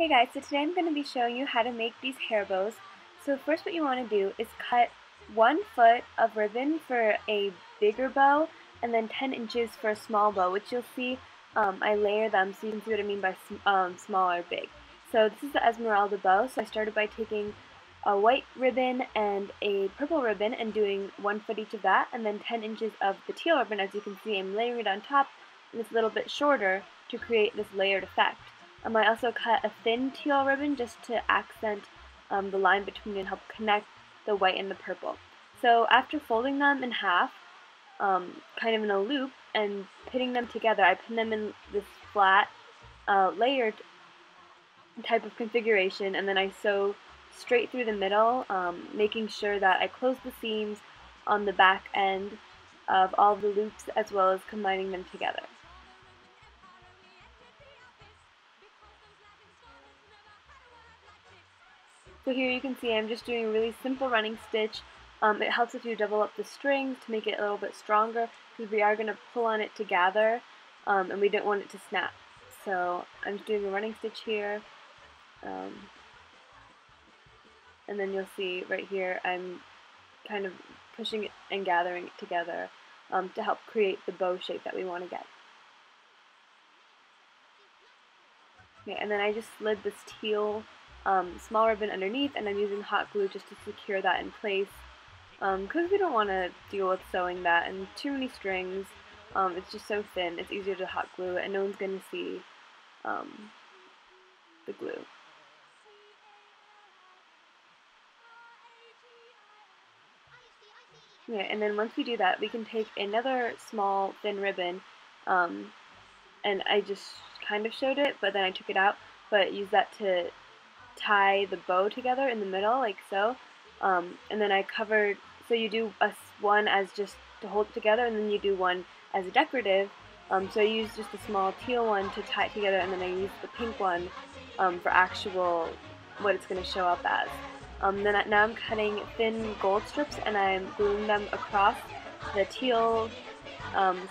Hey guys, so today I'm going to be showing you how to make these hair bows. So first what you want to do is cut 1 foot of ribbon for a bigger bow and then 10 inches for a small bow, which you'll see I layer them so you can see what I mean by small or big. So this is the Esmeralda bow, so I started by taking a white ribbon and a purple ribbon and doing 1 foot each of that, and then 10 inches of the teal ribbon. As you can see, I'm layering it on top, and it's a little bit shorter to create this layered effect. I also cut a thin teal ribbon just to accent the line between and help connect the white and the purple. So after folding them in half, kind of in a loop, and pinning them together, I pin them in this flat, layered type of configuration, and then I sew straight through the middle, making sure that I close the seams on the back end of all the loops as well as combining them together. So here you can see I'm just doing a really simple running stitch. It helps if you double up the strings to make it a little bit stronger because we are going to pull on it to gather and we don't want it to snap. So I'm just doing a running stitch here, and then you'll see right here I'm kind of pushing it and gathering it together to help create the bow shape that we want to get. Okay, and then I just slid this teal small ribbon underneath, and I'm using hot glue just to secure that in place because we don't want to deal with sewing that and too many strings. It's just so thin, it's easier to hot glue it and no one's going to see the glue. Yeah, and then once we do that, we can take another small thin ribbon, and I just kind of showed it, but then I took it out, but use that to tie the bow together in the middle, like so. And then I covered, so you do one as just to hold it together, and then you do one as a decorative. So I used just a small teal one to tie it together, and then I used the pink one for actual what it's going to show up as. Now I'm cutting thin gold strips, and I'm gluing them across the teal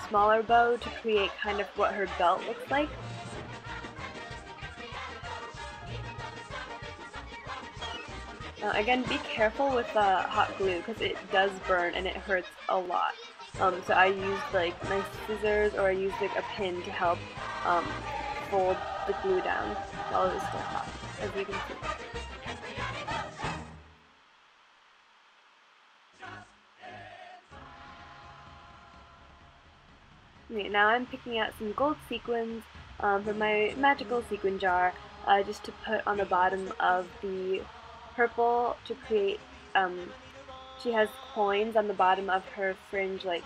smaller bow to create kind of what her belt looks like. Again, be careful with hot glue because it does burn and it hurts a lot. So I used like nice scissors, or I used like a pin to help fold the glue down while it was still hot, as you can see. Okay, now I'm picking out some gold sequins from my magical sequin jar just to put on the bottom of the purple to create, she has coins on the bottom of her fringe, like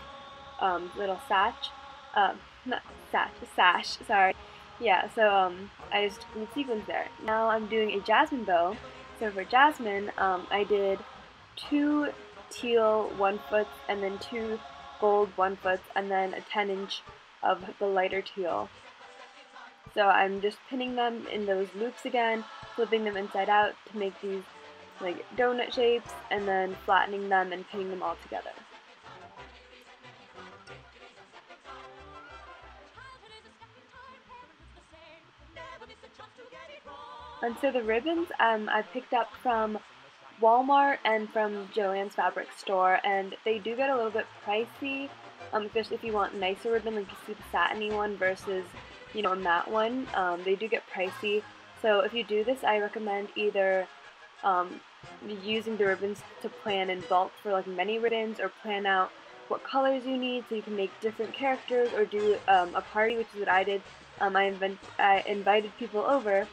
little sash, not sash, sorry. Yeah, so I just glued sequins there. Now I'm doing a jasmine bow. So for jasmine, I did 2 teal 1 foot and then 2 gold 1 foot and then a 10-inch of the lighter teal. So I'm just pinning them in those loops again, flipping them inside out to make these like donut shapes, and then flattening them and pinning them all together. And so the ribbons I picked up from Walmart and from Joann's fabric store, and they do get a little bit pricey, especially if you want nicer ribbon, like you see the satiny one versus, you know, a matte one. They do get pricey. So if you do this, I recommend either using the ribbons to plan in bulk for like many ribbons, or plan out what colors you need so you can make different characters, or do a party, which is what I did. I invited people over,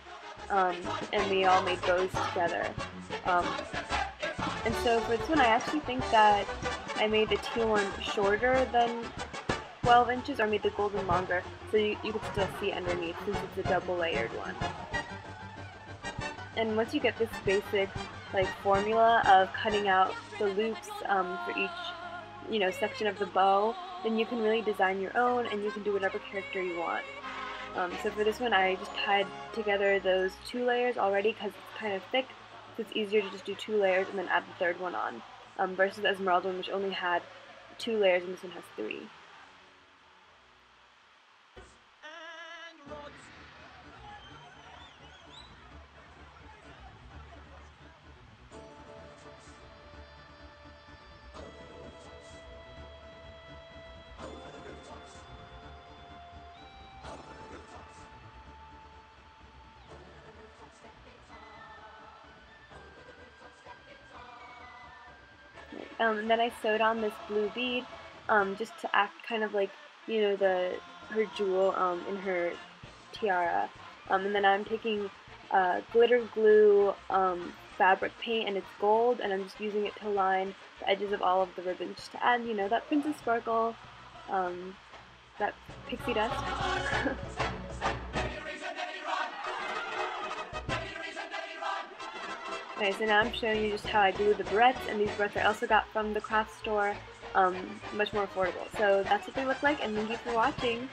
and we all made bows together. And so for this one, I actually think that I made the teal one shorter than 12 inches, or made the golden longer, so you could still see underneath since it's a double layered one. And once you get this basic like formula of cutting out the loops for each section of the bow, then you can really design your own, and you can do whatever character you want. So for this one, I just tied together those 2 layers already because it's kind of thick, so it's easier to just do 2 layers and then add the third one on, versus the Esmeralda one, which only had 2 layers, and this one has 3. And then I sewed on this blue bead just to act kind of like, you know, her jewel in her tiara. And then I'm taking glitter glue fabric paint, and it's gold, and I'm just using it to line the edges of all of the ribbons just to add, you know, that princess sparkle, that pixie dust. Okay, so now I'm showing you just how I glue the barrettes, and these barrettes I also got from the craft store, much more affordable. So that's what they look like, and thank you for watching.